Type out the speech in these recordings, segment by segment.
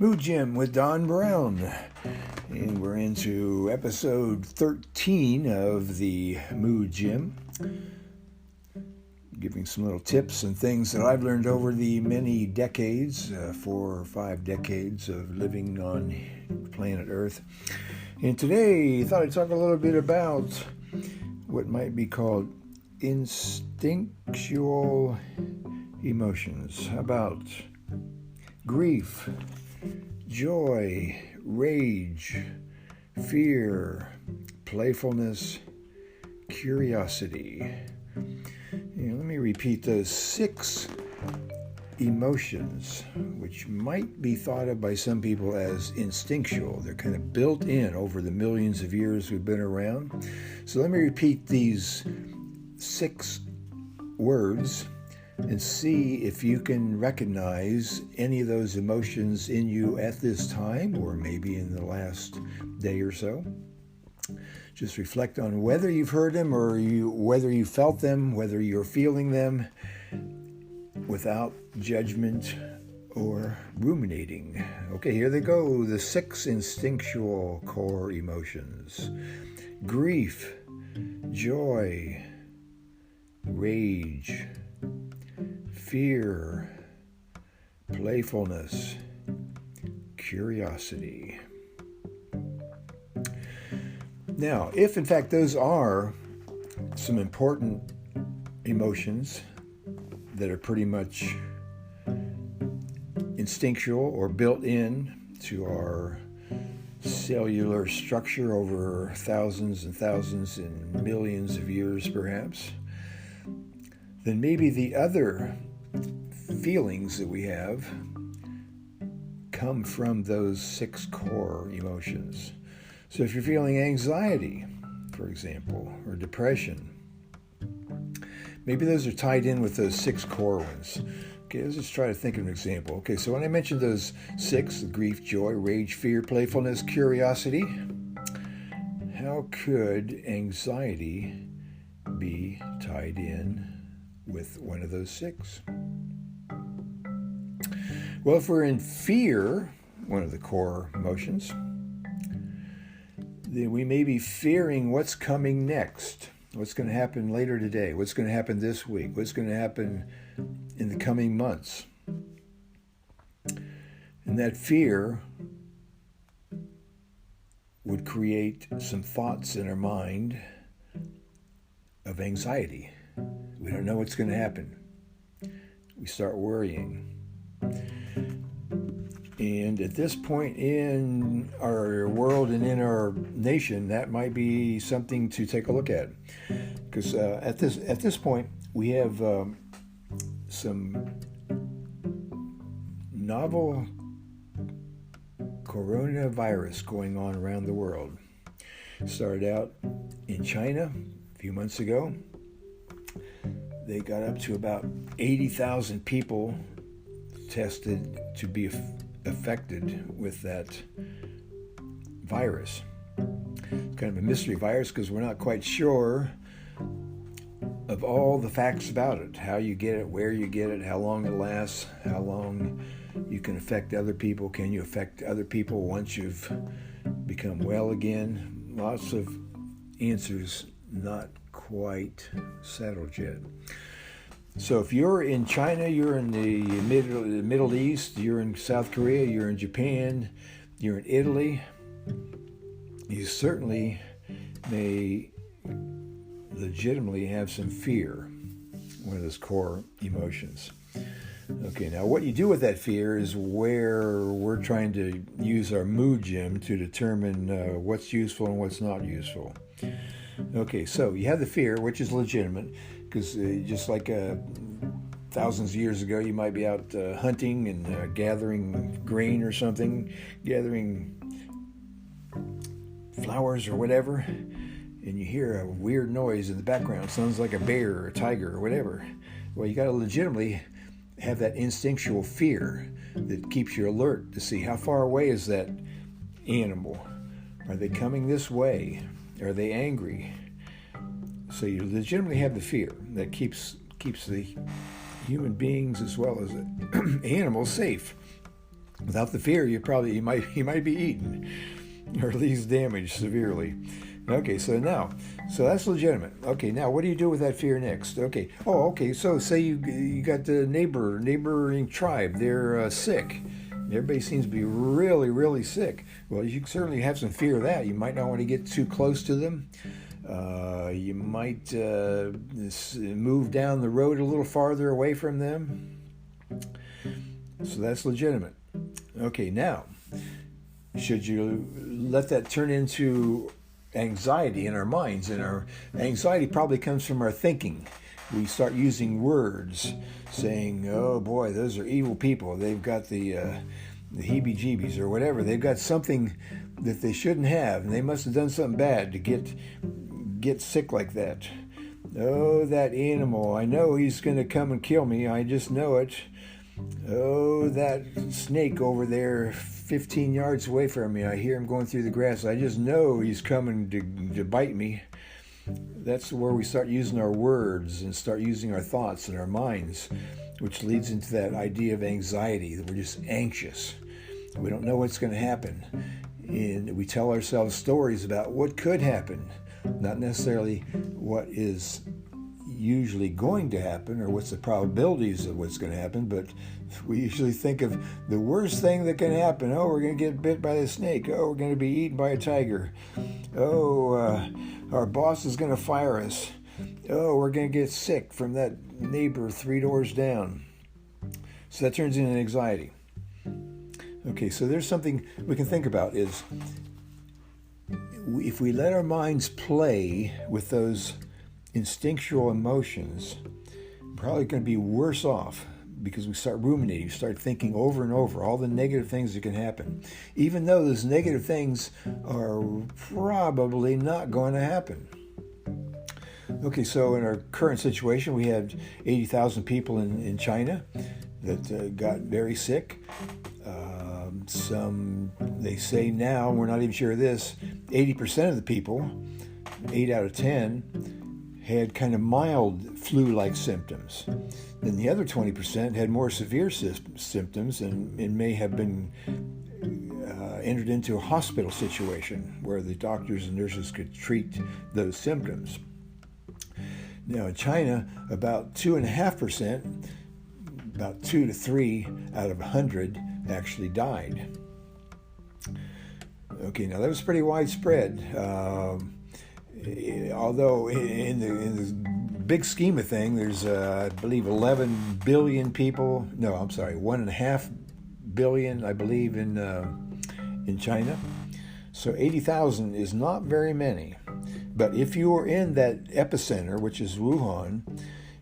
Mood Gym with Don Browne. And we're into episode 13 of the Mood Gym. Giving some little tips and things that I've learned over the many decades, 4 or 5 decades of living on planet Earth. And today I thought I'd talk a little bit about what might be called instinctual emotions. How about grief, joy, rage, fear, playfulness, curiosity. Let me repeat those 6 emotions, which might be thought of by some people as instinctual. They're kind of built in over the millions of years we've been around. So let me repeat these 6 words and see if you can recognize any of those emotions in you at this time, or maybe in the last day or so. Just reflect on whether you've heard them or whether you felt them, whether you're feeling them, without judgment or ruminating. Okay, here they go. The 6 instinctual core emotions: grief, joy, rage, fear, playfulness, curiosity. Now, if in fact those are some important emotions that are pretty much instinctual or built in to our cellular structure over thousands and thousands and millions of years perhaps, then maybe the other feelings that we have come from those 6 core emotions. So if you're feeling anxiety, for example, or depression, maybe those are tied in with those 6 core ones. Okay, let's just try to think of an example. Okay, so when I mentioned those 6, grief, joy, rage, fear, playfulness, curiosity, how could anxiety be tied in with one of those 6? Well, if we're in fear, one of the core emotions, then we may be fearing what's coming next, what's going to happen later today, what's going to happen this week, what's going to happen in the coming months. And that fear would create some thoughts in our mind of anxiety. We don't know what's going to happen. We start worrying. And at this point in our world and in our nation, that might be something to take a look at. Because at this point, we have some novel coronavirus going on around the world. Started out in China a few months ago. They got up to about 80,000 people tested to be affected with that virus. It's kind of a mystery virus because we're not quite sure of all the facts about it, how you get it, where you get it, how long it lasts, how long you can affect other people, can you affect other people once you've become well again. Lots of answers not quite settled yet. So if you're in China, you're in the Middle East, you're in South Korea, you're in Japan, you're in Italy, you certainly may legitimately have some fear, one of those core emotions. Okay, now what you do with that fear is where we're trying to use our mood gym to determine what's useful and what's not useful. Okay, so you have the fear, which is legitimate, because just like thousands of years ago, you might be out hunting and gathering grain or something, gathering flowers or whatever, and you hear a weird noise in the background. Sounds like a bear or a tiger or whatever. Well, you got to legitimately have that instinctual fear that keeps you alert to see how far away is that animal. Are they coming this way? Are they angry? So you legitimately have the fear that keeps the human beings as well as animals safe. Without the fear, you might be eaten, or at least damaged severely. Okay, so that's legitimate. Okay, now what do you do with that fear next? Okay. So say you got the neighboring tribe. They're sick. Everybody seems to be really, really sick. Well, you certainly have some fear of that. You might not want to get too close to them. You might move down the road a little farther away from them. So that's legitimate. Okay, now, should you let that turn into anxiety in our minds? And our anxiety probably comes from our thinking. We start using words, saying, "Oh boy, those are evil people. They've got the heebie-jeebies," or whatever. They've got something that they shouldn't have, and they must have done something bad to get sick like that. Oh, that animal! I know he's going to come and kill me. I just know it. Oh, that snake over there 15 yards away from me. I hear him going through the grass. I just know he's coming to bite me. That's where we start using our words and start using our thoughts and our minds, which leads into that idea of anxiety, that we're just anxious. We don't know what's going to happen. And we tell ourselves stories about what could happen, not necessarily what is usually going to happen or what's the probabilities of what's going to happen, but we usually think of the worst thing that can happen. Oh, we're going to get bit by a snake. Oh, we're going to be eaten by a tiger. Oh, our boss is going to fire us. Oh, we're going to get sick from that neighbor 3 doors down. So that turns into anxiety. Okay, so there's something we can think about is if we let our minds play with those instinctual emotions, we're probably going to be worse off because we start ruminating, we start thinking over and over all the negative things that can happen, even though those negative things are probably not going to happen. Okay, so in our current situation, we had 80,000 people in China that got very sick. They say now, we're not even sure of this, 80% of the people, 8 out of 10, had kind of mild flu-like symptoms. Then the other 20% had more severe symptoms and may have been entered into a hospital situation where the doctors and nurses could treat those symptoms. Now in China, about 2.5%, about 2 to 3 out of 100 actually died. Okay, now that was pretty widespread. Although in the big scheme of things, there's I believe 11 billion people. No, I'm sorry, 1.5 billion, I believe, in China. So 80,000 is not very many. But if you were in that epicenter, which is Wuhan,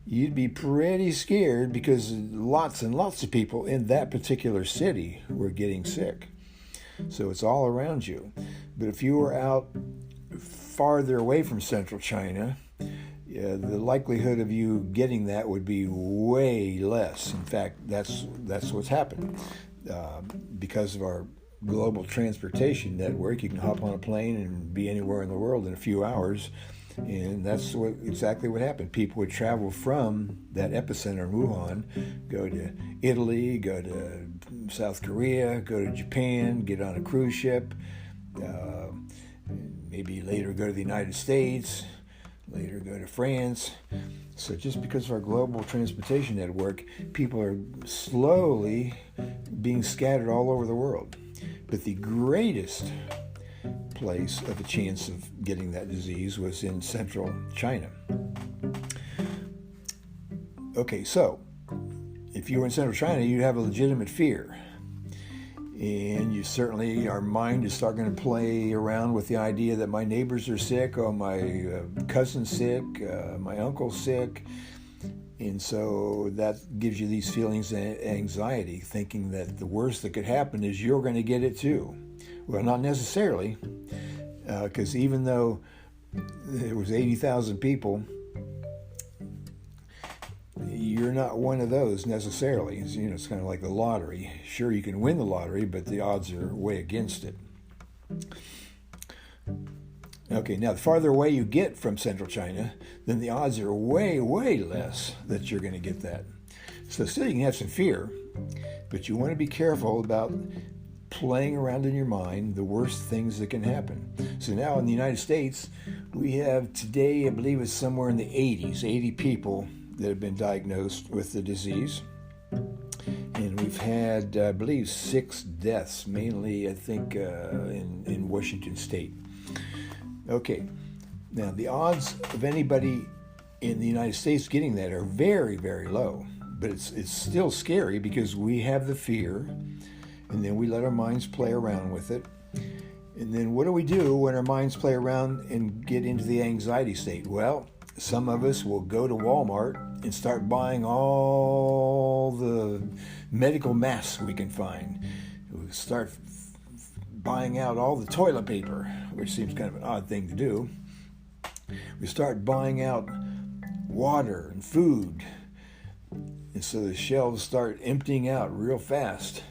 you'd be pretty scared because lots and lots of people in that particular city were getting sick. So it's all around you. But if you were out farther away from central China, the likelihood of you getting that would be way less. In fact, that's what's happened. Because of our global transportation network, you can hop on a plane and be anywhere in the world in a few hours. And that's exactly what happened. People would travel from that epicenter in Wuhan, go to Italy, go to South Korea, go to Japan, get on a cruise ship, maybe later go to the United States, later go to France. So just because of our global transportation network, people are slowly being scattered all over the world. But the greatest place of a chance of getting that disease was in central China. Okay, so if you were in central China, you'd have a legitimate fear. And you certainly, our mind is starting to play around with the idea that my neighbors are sick, or my cousin's sick, my uncle's sick. And so that gives you these feelings of anxiety, thinking that the worst that could happen is you're going to get it too. Well, not necessarily, because even though there was 80,000 people, you're not one of those necessarily. It's kind of like the lottery. Sure, you can win the lottery, but the odds are way against it. Okay, now the farther away you get from central China, then the odds are way, way less that you're going to get that. So still you can have some fear, But you want to be careful about playing around in your mind the worst things that can happen. So now in the United States, we have today, I believe it's somewhere in the 80s, 80 people that have been diagnosed with the disease. And we've had, I believe, 6 deaths, mainly, I think, in Washington State. Okay, now the odds of anybody in the United States getting that are very, very low. But it's still scary because we have the fear, and then we let our minds play around with it. And then what do we do when our minds play around and get into the anxiety state? Well, some of us will go to Walmart and start buying all the medical masks we can find. We'll start buying out all the toilet paper, which seems kind of an odd thing to do. We start buying out water and food. And so the shelves start emptying out real fast.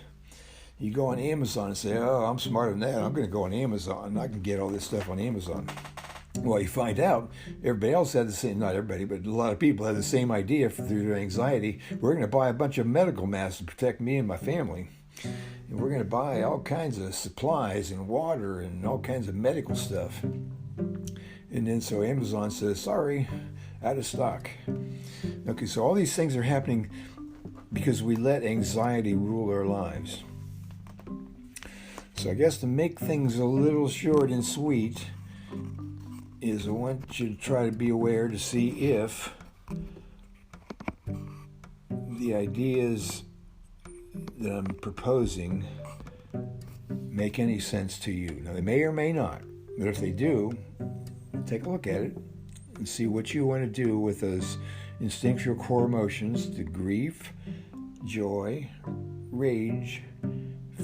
You go on Amazon and say, oh, I'm smarter than that. I'm going to go on Amazon. I can get all this stuff on Amazon. Well, you find out everybody else had the same, not everybody, but a lot of people had the same idea through their anxiety. We're going to buy a bunch of medical masks to protect me and my family. And we're going to buy all kinds of supplies and water and all kinds of medical stuff. And then so Amazon says, sorry, out of stock. Okay, so all these things are happening because we let anxiety rule our lives. So I guess to make things a little short and sweet is I want you to try to be aware to see if the ideas that I'm proposing make any sense to you. Now, they may or may not, but if they do, take a look at it and see what you want to do with those instinctual core emotions, the grief, joy, rage,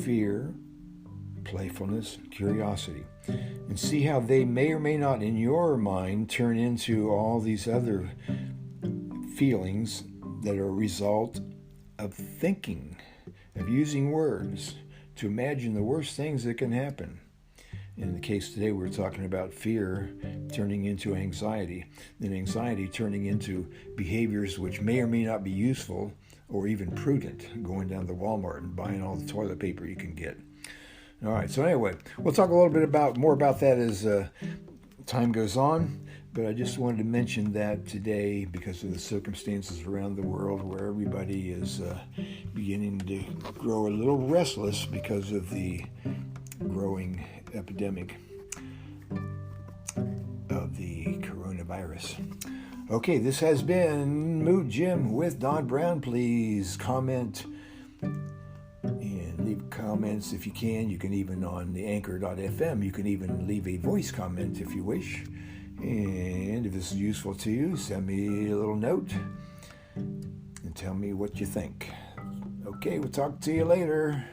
fear, playfulness, curiosity, and see how they may or may not in your mind turn into all these other feelings that are a result of thinking, of using words to imagine the worst things that can happen. In the case today, we're talking about fear turning into anxiety, and anxiety turning into behaviors which may or may not be useful or even prudent, going down to Walmart and buying all the toilet paper you can get. All right, so anyway, we'll talk a little bit more about that as time goes on, but I just wanted to mention that today because of the circumstances around the world where everybody is beginning to grow a little restless because of the growing epidemic of the coronavirus. Okay, this has been Mood Gym with Don Browne. Please comment and leave comments if you can. You can even on the anchor.fm, you can even leave a voice comment if you wish. And if this is useful to you, send me a little note and tell me what you think. Okay, we'll talk to you later.